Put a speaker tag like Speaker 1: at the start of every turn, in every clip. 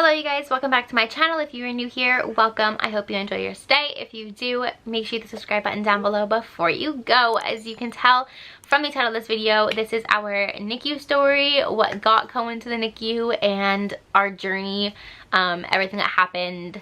Speaker 1: Hello you guys, welcome back to my channel. If you are new here, welcome. I hope you enjoy your stay. If you do, make sure you hit the subscribe button down below before you go. As you can tell from the title of this video, this is our NICU story, what got Cohen to the NICU, and our journey, everything that happened,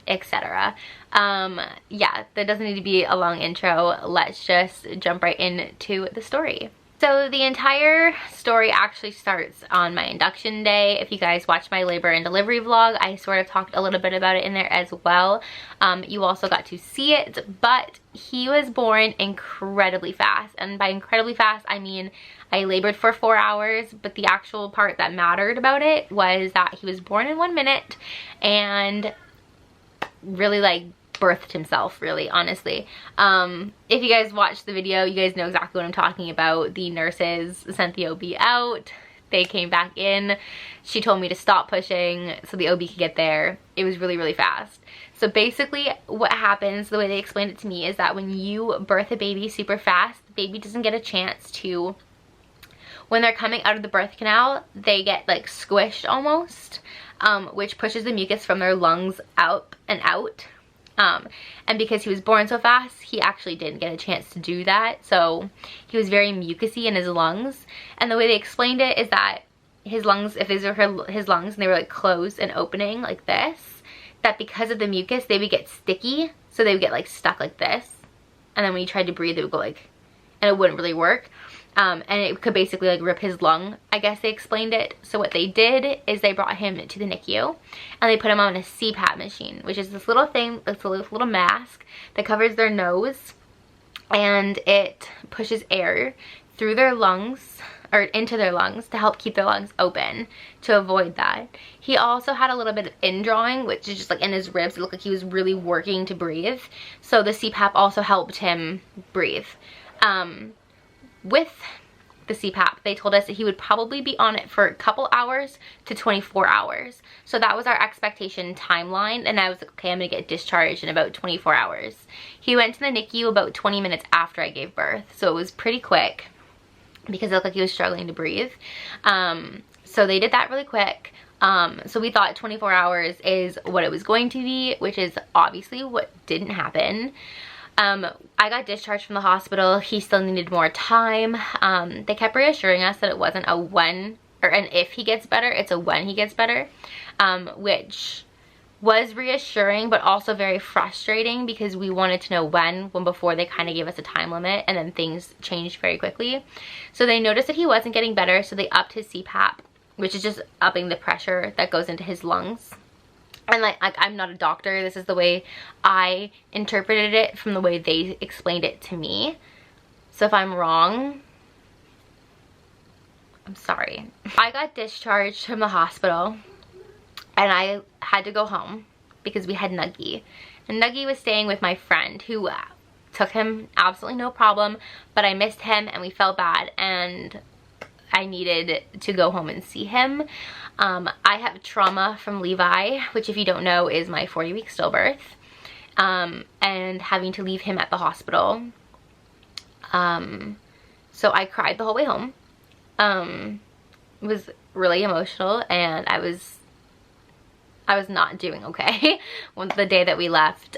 Speaker 1: etc. Yeah, there doesn't need to be a long intro. Let's just jump right into the story. So the entire story actually starts on my induction day. If you guys watch my labor and delivery vlog, I sort of talked a little bit about it in there as well. You also got to see it, but he was born incredibly fast. And by incredibly fast, I mean I labored for 4 hours, but the actual part that mattered about it was that he was born in 1 minute and really like birthed himself, really, honestly. If you guys watched the video, you guys know exactly what I'm talking about. The nurses sent the OB out, they came back in, she told me to stop pushing so the OB could get there. It was really, really fast. So basically what happens, the way they explained it to me, is that when you birth a baby super fast, the baby doesn't get a chance to, when they're coming out of the birth canal, they get like squished almost, which pushes the mucus from their lungs out and out. And because he was born so fast, he actually didn't get a chance to do that. So he was very mucousy in his lungs. And the way they explained it is that his lungs, if these were his lungs and they were like closed and opening like this, that because of the mucus, they would get sticky. So they would get like stuck like this. And then when you tried to breathe, it would go like, and it wouldn't really work. And it could basically like rip his lung, I guess they explained it. So what they did is they brought him to the NICU and they put him on a CPAP machine, which is this little thing, it's a little mask that covers their nose, and it pushes air through their lungs or into their lungs to help keep their lungs open to avoid that. He also had a little bit of indrawing, which is just like in his ribs. It looked like he was really working to breathe. So the CPAP also helped him breathe. With the CPAP, they told us that he would probably be on it for a couple hours to 24 hours. So that was our expectation timeline, and I was like, okay, I'm gonna get discharged in about 24 hours. He went to the NICU about 20 minutes after I gave birth, so it was pretty quick because it looked like he was struggling to breathe. So they did that really quick. So we thought 24 hours is what it was going to be, which is obviously what didn't happen. I got discharged from the hospital. He still needed more time. They kept reassuring us that it wasn't a when or an if he gets better, it's a when he gets better, which was reassuring but also very frustrating because we wanted to know when before they kind of gave us a time limit, and then things changed very quickly. So they noticed that he wasn't getting better, so they upped his CPAP, which is just upping the pressure that goes into his lungs. And like I'm not a doctor, this is the way I interpreted it from the way they explained it to me. So if I'm wrong, I'm sorry. I got discharged from the hospital and I had to go home because we had Nuggie. And Nuggie was staying with my friend who took him absolutely no problem, but I missed him and we felt bad and I needed to go home and see him. I have trauma from Levi, which if you don't know is my 40-week stillbirth, and having to leave him at the hospital. So I cried the whole way home. It was really emotional, and I was not doing okay. The day that we left,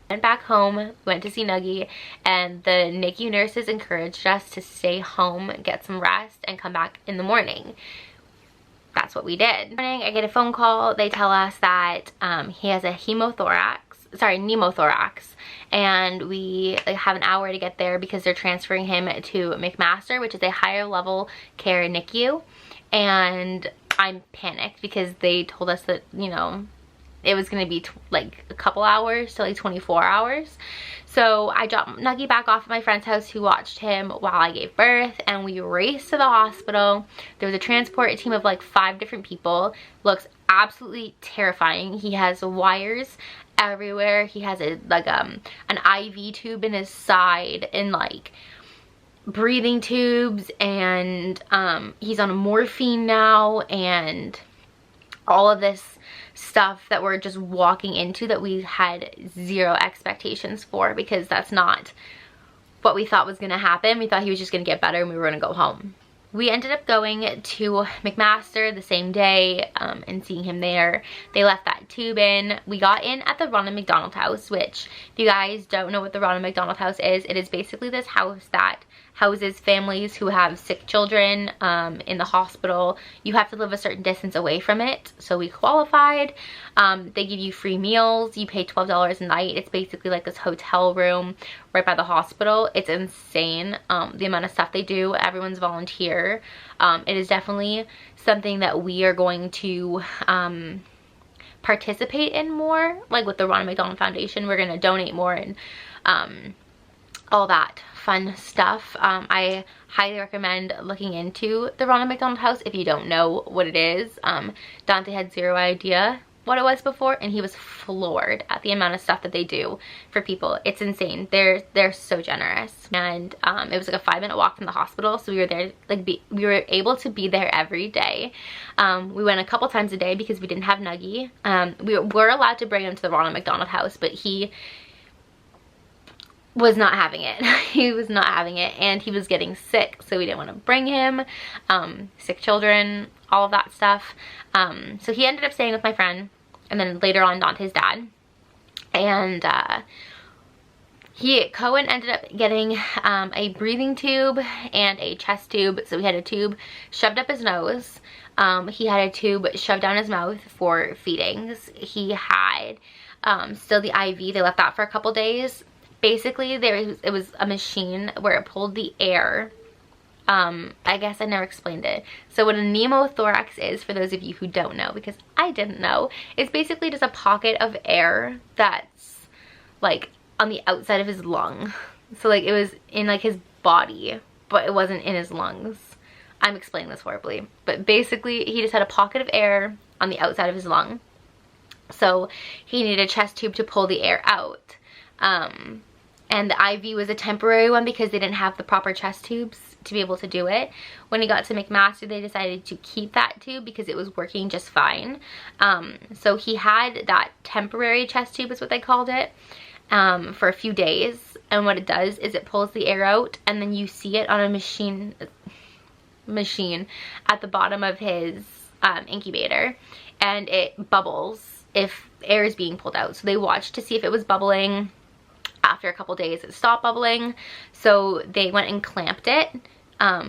Speaker 1: went back home, went to see Nuggie, and the NICU nurses encouraged us to stay home, get some rest, and come back in the morning. That's what we did. I get a phone call. They tell us that he has a pneumothorax, and we have an hour to get there because they're transferring him to McMaster, which is a higher level care NICU. And I'm panicked because they told us that, you know, it was going to be like a couple hours to like 24 hours. So I dropped Nuggie back off at my friend's house who watched him while I gave birth, and we raced to the hospital. There was a transport team of like 5 different people. Looks absolutely terrifying. He has wires everywhere. He has a like an IV tube in his side and like breathing tubes, and he's on morphine now, and all of this stuff that we're just walking into that we had zero expectations for, because that's not what we thought was going to happen. We thought he was just going to get better and we were going to go home. we ended up going to McMaster the same day and seeing him there. They left that tube in. We got in at the Ronald McDonald House, which if you guys don't know what the Ronald McDonald House is, it is basically this house that houses families who have sick children in the hospital. You have to live a certain distance away from it, so we qualified. They give you free meals. You pay $12 a night. It's basically like this hotel room right by the hospital. It's insane, the amount of stuff they do. Everyone's volunteer. It is definitely something that we are going to participate in more, like with the Ronald McDonald Foundation. We're going to donate more and all that fun stuff. I highly recommend looking into the Ronald McDonald House if you don't know what it is. Dante had zero idea what it was before, and he was floored at the amount of stuff that they do for people. It's insane. They're so generous. And it was like a 5-minute walk from the hospital, so we were there, like we were able to be there every day. We went a couple times a day because we didn't have Nuggie. We were allowed to bring him to the Ronald McDonald House, but he was not having it. He was not having it, and he was getting sick, so we didn't want to bring him. Sick children, all of that stuff. So he ended up staying with my friend, and then later on Dante's dad. And Cohen ended up getting a breathing tube and a chest tube. So he had a tube shoved up his nose. He had a tube shoved down his mouth for feedings. He had still the IV. They left that for a couple days. Basically, it was a machine where it pulled the air. I guess I never explained it. So what a pneumothorax is, for those of you who don't know, because I didn't know, it's basically just a pocket of air that's like on the outside of his lung. So like it was in like his body, but it wasn't in his lungs. I'm explaining this horribly, but basically he just had a pocket of air on the outside of his lung. So he needed a chest tube to pull the air out. And the IV was a temporary one because they didn't have the proper chest tubes to be able to do it. When he got to McMaster, they decided to keep that tube because it was working just fine. So he had that temporary chest tube, is what they called it, for a few days. And what it does is it pulls the air out, and then you see it on a machine at the bottom of his incubator, and it bubbles if air is being pulled out. So they watched to see if it was bubbling. After a couple days it stopped bubbling, so they went and clamped it,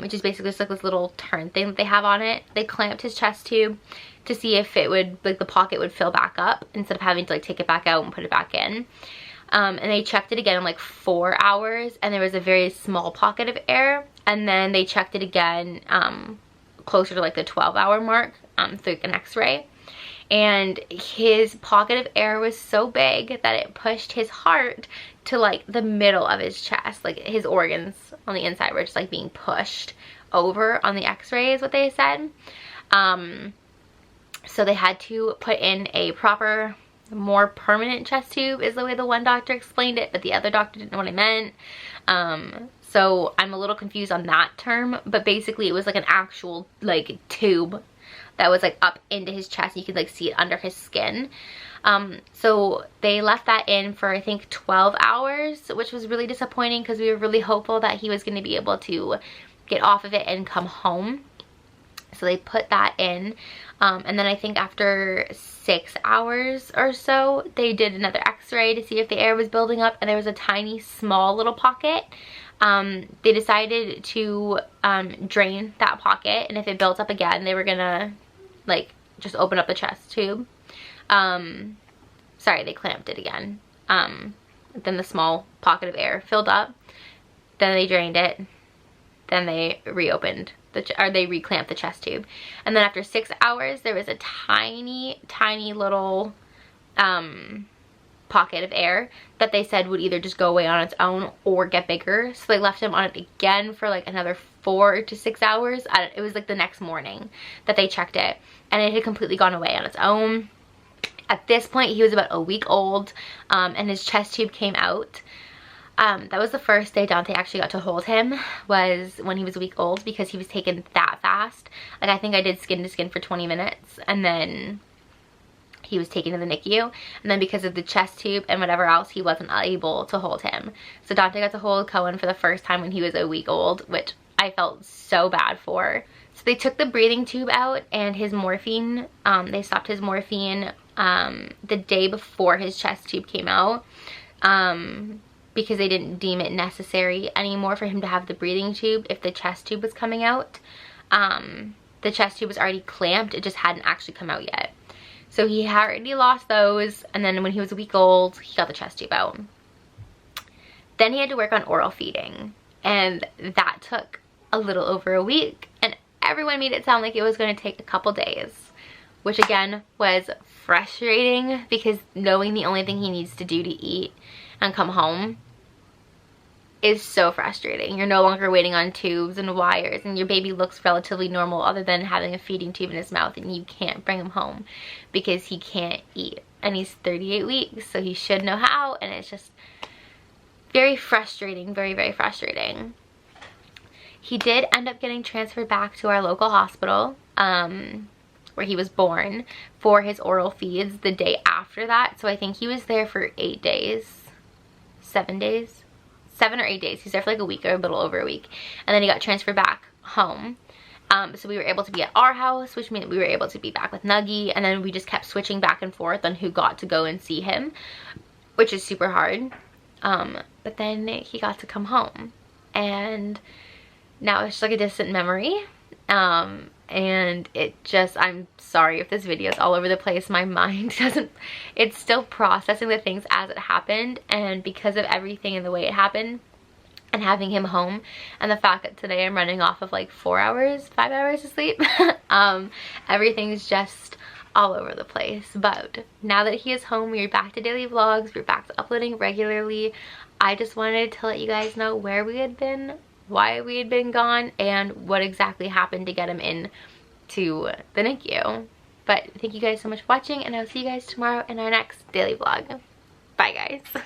Speaker 1: which is basically just like this little turn thing that they have on it. They clamped his chest tube to see if it would, like the pocket would fill back up instead of having to like take it back out and put it back in. And they checked it again in like 4 hours, and there was a very small pocket of air. And then they checked it again closer to like the 12-hour mark through an x-ray. And his pocket of air was so big that it pushed his heart to like the middle of his chest. Like his organs on the inside were just like being pushed over on the x-ray, is what they said. So they had to put in a proper, more permanent chest tube, is the way the one doctor explained it, but the other doctor didn't know what I meant. So I'm a little confused on that term, but basically it was like an actual like tube that was like up into his chest. You could like see it under his skin. So they left that in for I think 12 hours, which was really disappointing because we were really hopeful that he was going to be able to get off of it and come home. So they put that in, and then I think after 6 hours or so they did another x-ray to see if the air was building up, and there was a tiny small little pocket. They decided to drain that pocket, and if it built up again they were gonna like just open up the chest tube. Sorry, they clamped it again. Then the small pocket of air filled up, then they drained it, then they reopened they reclamped the chest tube, and then after 6 hours there was a tiny little pocket of air that they said would either just go away on its own or get bigger. So they left him on it again for like another 4 to 6 hours. It was like the next morning that they checked it, and it had completely gone away on its own. At this point he was about a week old, and his chest tube came out. That was the first day Dante actually got to hold him, was when he was a week old, because he was taken that fast. Like I think I did skin to skin for 20 minutes, and then he was taken to the NICU, and then because of the chest tube and whatever else, he wasn't able to hold him. So Dante got to hold Cohen for the first time when he was a week old, which I felt so bad for. So they took the breathing tube out and his morphine, they stopped his morphine the day before his chest tube came out, because they didn't deem it necessary anymore for him to have the breathing tube if the chest tube was coming out. The chest tube was already clamped, it just hadn't actually come out yet. So he had already lost those, and then when he was a week old, he got the chest tube out. Then he had to work on oral feeding, and that took a little over a week, and everyone made it sound like it was going to take a couple days, which again was frustrating because knowing the only thing he needs to do to eat and come home is so frustrating. You're no longer waiting on tubes and wires, and your baby looks relatively normal other than having a feeding tube in his mouth, and you can't bring him home because he can't eat, and he's 38 weeks, so he should know how, and it's just very frustrating, very, very frustrating. He did end up getting transferred back to our local hospital where he was born for his oral feeds the day after that. So I think he was there for 8 days, 7 days, 7 or 8 days. He's there for like a week or a little over a week. And then he got transferred back home. So we were able to be at our house, which meant we were able to be back with Nuggie. And then we just kept switching back and forth on who got to go and see him, which is super hard. But then he got to come home, and now it's just like a distant memory. And it just, I'm sorry if this video is all over the place. My mind doesn't, it's still processing the things as it happened, and because of everything and the way it happened and having him home and the fact that today I'm running off of like 4 hours, 5 hours of sleep, everything's just all over the place. But now that he is home, we're back to daily vlogs, we're back to uploading regularly. I just wanted to let you guys know where we had been, why we had been gone, and what exactly happened to get him in to the NICU. But thank you guys so much for watching, and I'll see you guys tomorrow in our next daily vlog. Bye guys.